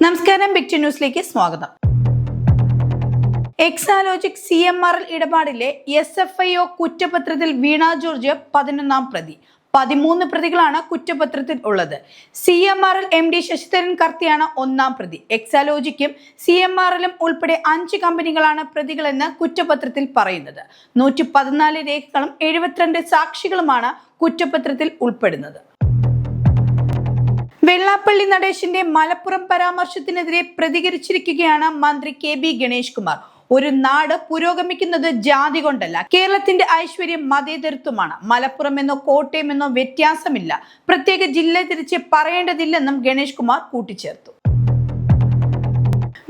നമസ്കാരം, big to ന്യൂസിലേക്ക് സ്വാഗതം. എക്സാലോജിക് CMRL ഇടപാടിലെ SFIO കുറ്റപത്രത്തിൽ വീണ ജോർജ് 11ാം പ്രതി. 13 പ്രതികളാണ് കുറ്റപത്രത്തിൽ ഉള്ളത്. CMRL MD ശശിധരൻ കർത്തിയാണ് 1ാം പ്രതി. എക്സാലോജിക്കും CMRLും ഉൾപ്പെടെ 5 കമ്പനികളാണ് പ്രതികളെന്ന് കുറ്റപത്രത്തിൽ പറയുന്നത്. 114 രേഖകളും 72 സാക്ഷികളുമാണ് കുറ്റപത്രത്തിൽ ഉൾപ്പെടുന്നത്. വെള്ളാപ്പള്ളി നടേശന്റെ മലപ്പുറം പരാമർശത്തിനെതിരെ പ്രതികരിച്ചിരിക്കുകയാണ് മന്ത്രി KB ഗണേഷ് കുമാർ. ഒരു നാട് പുരോഗമിക്കുന്നത് ജാതി കൊണ്ടല്ല, കേരളത്തിന്റെ ഐശ്വര്യം മതേതരത്വമാണ്. മലപ്പുറം എന്നോ കോട്ടയം എന്നോ വ്യത്യാസമില്ല, പ്രത്യേക ജില്ല തിരിച്ച് പറയേണ്ടതില്ലെന്നും ഗണേഷ് കുമാർ കൂട്ടിച്ചേർത്തു.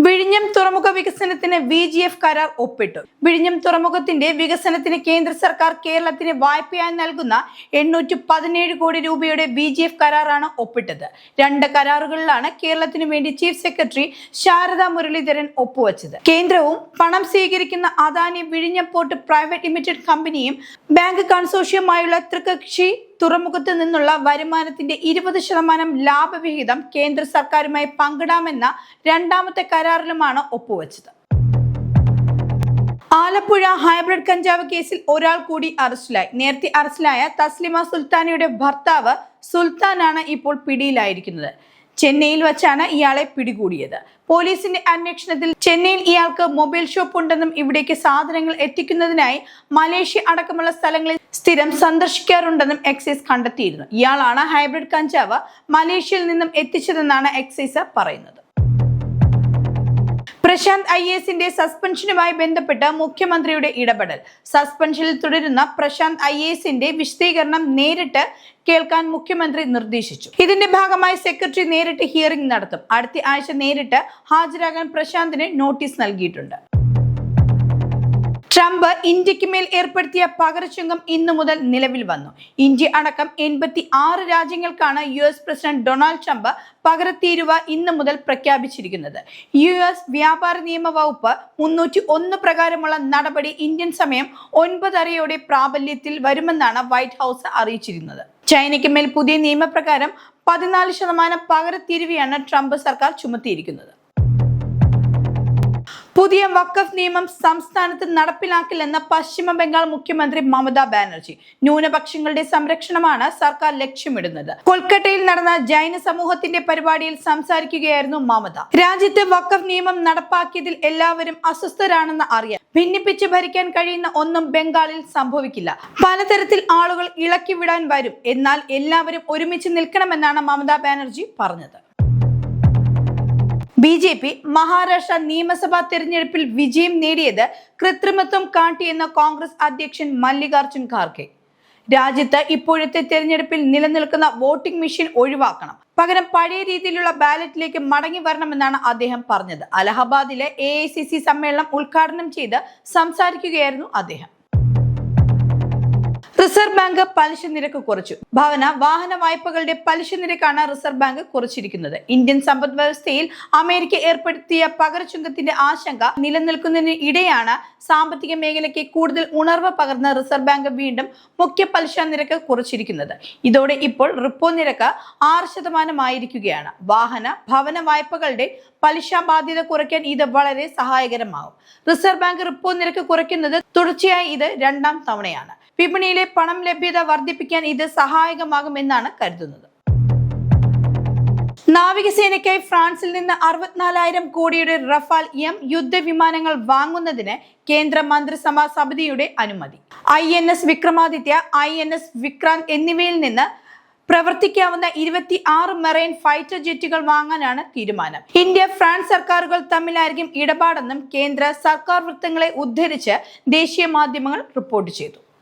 വിഴിഞ്ഞം തുറമുഖ വികസനത്തിന് VGF കരാർ ഒപ്പിട്ടു. വിഴിഞ്ഞം തുറമുഖത്തിന്റെ വികസനത്തിന് കേന്ദ്ര സർക്കാർ കേരളത്തിന് വായ്പയായി നൽകുന്ന 817 കോടി രൂപയുടെ VGF കരാറാണ് ഒപ്പിട്ടത്. 2 കരാറുകളിലാണ് കേരളത്തിനു വേണ്ടി ചീഫ് സെക്രട്ടറി ശാരദ മുരളീധരൻ ഒപ്പുവെച്ചത്. കേന്ദ്രവും പണം സ്വീകരിക്കുന്ന അദാനി വിഴിഞ്ഞം പോർട്ട് പ്രൈവറ്റ് ലിമിറ്റഡ് കമ്പനിയും ബാങ്ക് കൺസോർഷ്യമായുള്ള ത്രികക്ഷി തുറമുഖത്ത് നിന്നുള്ള വരുമാനത്തിന്റെ 20% ലാഭവിഹിതം കേന്ദ്ര സർക്കാരുമായി പങ്കിടാമെന്ന 2ാമത്തെ കരാറിലുമാണ് ഒപ്പുവെച്ചത്. ആലപ്പുഴ ഹൈബ്രിഡ് കഞ്ചാവ് കേസിൽ ഒരാൾ കൂടി അറസ്റ്റിലായി. നേരത്തെ അറസ്റ്റിലായ തസ്ലിമ സുൽത്താനയുടെ ഭർത്താവ് സുൽത്താനാണ് ഇപ്പോൾ പിടിയിലായിരിക്കുന്നത്. ചെന്നൈയിൽ വച്ചാണ് ഇയാളെ പിടികൂടിയത്. പോലീസിന്റെ അന്വേഷണത്തിൽ ചെന്നൈയിൽ ഇയാൾക്ക് മൊബൈൽ ഷോപ്പ് ഉണ്ടെന്നും ഇവിടേക്ക് സാധനങ്ങൾ എത്തിക്കുന്നതിനായി മലേഷ്യ അടക്കമുള്ള സ്ഥലങ്ങളിൽ സ്ഥിരം സന്ദർശിക്കാറുണ്ടെന്നും എക്സൈസ് കണ്ടെത്തിയിരുന്നു. ഇയാളാണ് ഹൈബ്രിഡ് കഞ്ചാവ് മലേഷ്യയിൽ നിന്നും എത്തിച്ചതെന്നാണ് എക്സൈസ് പറയുന്നത്. പ്രശാന്ത് IASന്റെ സസ്പെൻഷനുമായി ബന്ധപ്പെട്ട് മുഖ്യമന്ത്രിയുടെ ഇടപെടൽ. സസ്പെൻഷനിൽ തുടരുന്ന പ്രശാന്ത് IASന്റെ വിശദീകരണം നേരിട്ട് കേൾക്കാൻ മുഖ്യമന്ത്രി നിർദ്ദേശിച്ചു. ഇതിന്റെ ഭാഗമായി സെക്രട്ടറി നേരിട്ട് ഹിയറിംഗ് നടത്തും. അടുത്ത ആഴ്ച നേരിട്ട് ഹാജരാകാൻ പ്രശാന്തിന് നോട്ടീസ് നൽകിയിട്ടുണ്ട്. ട്രംപ് ഇന്ത്യക്ക് മേൽ ഏർപ്പെടുത്തിയ പകരച്ചുങ്കം ഇന്നു മുതൽ നിലവിൽ വന്നു. ഇന്ത്യ അടക്കം 86 രാജ്യങ്ങൾക്കാണ് US പ്രസിഡന്റ് ഡൊണാൾഡ് ട്രംപ് പകരത്തീരുവ ഇന്നു മുതൽ പ്രഖ്യാപിച്ചിരിക്കുന്നത്. US വ്യാപാര നിയമ വകുപ്പ് 301 പ്രകാരമുള്ള നടപടി ഇന്ത്യൻ സമയം 9:30 പ്രാബല്യത്തിൽ വരുമെന്നാണ് വൈറ്റ് ഹൗസ് അറിയിച്ചിരുന്നത്. ചൈനയ്ക്ക് മേൽ പുതിയ നിയമപ്രകാരം 14% പകരത്തീരുവയാണ് ട്രംപ് സർക്കാർ ചുമത്തിയിരിക്കുന്നത്. പുതിയ വഖഫ് നിയമം സംസ്ഥാനത്ത് നടപ്പിലാക്കില്ലെന്ന് പശ്ചിമ ബംഗാൾ മുഖ്യമന്ത്രി മമതാ ബാനർജി. ന്യൂനപക്ഷങ്ങളുടെ സംരക്ഷണമാണ് സർക്കാർ ലക്ഷ്യമിടുന്നത്. കൊൽക്കത്തയിൽ നടന്ന ജൈന സമൂഹത്തിന്റെ പരിപാടിയിൽ സംസാരിക്കുകയായിരുന്നു മമത. രാജ്യത്ത് വഖഫ് നിയമം നടപ്പാക്കിയതിൽ എല്ലാവരും അസ്വസ്ഥരാണെന്ന് അറിയാം. ഭിന്നിപ്പിച്ച് ഭരിക്കാൻ കഴിയുന്ന ഒന്നും ബംഗാളിൽ സംഭവിക്കില്ല. പലതരത്തിൽ ആളുകൾ ഇളക്കിവിടാൻ വരും, എന്നാൽ എല്ലാവരും ഒരുമിച്ച് നിൽക്കണമെന്നാണ് മമതാ ബാനർജി പറഞ്ഞത്. BJP മഹാരാഷ്ട്ര നിയമസഭാ തെരഞ്ഞെടുപ്പിൽ വിജയം നേടിയത് കൃത്രിമത്വം കാട്ടിയെന്ന കോൺഗ്രസ് അധ്യക്ഷൻ മല്ലികാർജുൻ ഖാർഗെ. രാജ്യത്ത് ഇപ്പോഴത്തെ തെരഞ്ഞെടുപ്പിൽ നിലനിൽക്കുന്ന വോട്ടിംഗ് മെഷീൻ ഒഴിവാക്കണം, പകരം പഴയ രീതിയിലുള്ള ബാലറ്റിലേക്ക് മടങ്ങി വരണമെന്നാണ് അദ്ദേഹം പറഞ്ഞത്. അലഹബാദിലെ AICC സമ്മേളനം ഉദ്ഘാടനം ചെയ്ത് സംസാരിക്കുകയായിരുന്നു അദ്ദേഹം. റിസർവ് ബാങ്ക് പലിശ നിരക്ക് കുറച്ചു. ഭവന വാഹന വായ്പകളുടെ പലിശ നിരക്കാണ് റിസർവ് ബാങ്ക് കുറച്ചിരിക്കുന്നത്. ഇന്ത്യൻ സമ്പദ് വ്യവസ്ഥയിൽ അമേരിക്ക ഏർപ്പെടുത്തിയ പകരച്ചുങ്കത്തിന്റെ ആശങ്ക നിലനിൽക്കുന്നതിന് ഇടെയാണ് സാമ്പത്തിക മേഖലയ്ക്ക് കൂടുതൽ ഉണർവ് പകർന്ന് റിസർവ് ബാങ്ക് വീണ്ടും മുഖ്യ പലിശ നിരക്ക് കുറച്ചിരിക്കുന്നത്. ഇതോടെ ഇപ്പോൾ റിപ്പോ നിരക്ക് 6% ആയിരിക്കുകയാണ്. വാഹന ഭവന വായ്പകളുടെ പലിശ ബാധ്യത കുറയ്ക്കാൻ ഇത് വളരെ സഹായകരമാകും. റിസർവ് ബാങ്ക് റിപ്പോ നിരക്ക് കുറയ്ക്കുന്നത് തുടർച്ചയായി ഇത് 2ാം തവണയാണ്. വിപണിയിലെ പണം ലഭ്യത വർദ്ധിപ്പിക്കാൻ ഇത് സഹായകമാകുമെന്നാണ് കരുതുന്നത്. നാവികസേനയ്ക്കായി ഫ്രാൻസിൽ നിന്ന് 64,000 കോടിയുടെ റഫാൽ യുദ്ധവിമാനങ്ങൾ വാങ്ങുന്നതിന് കേന്ദ്ര മന്ത്രിസഭാ സമിതിയുടെ അനുമതി. INS വിക്രമാദിത്യ, INS വിക്രാന്ത് എന്നിവയിൽ നിന്ന് പ്രവർത്തിക്കാവുന്ന 26 മെറൈൻ ഫൈറ്റർ ജെറ്റുകൾ വാങ്ങാനാണ് തീരുമാനം. ഇന്ത്യ ഫ്രാൻസ് സർക്കാരുകൾ തമ്മിലായിരിക്കും ഇടപാടെന്നും കേന്ദ്ര സർക്കാർ വൃത്തങ്ങളെ ഉദ്ധരിച്ച് ദേശീയ മാധ്യമങ്ങൾ റിപ്പോർട്ട് ചെയ്തു.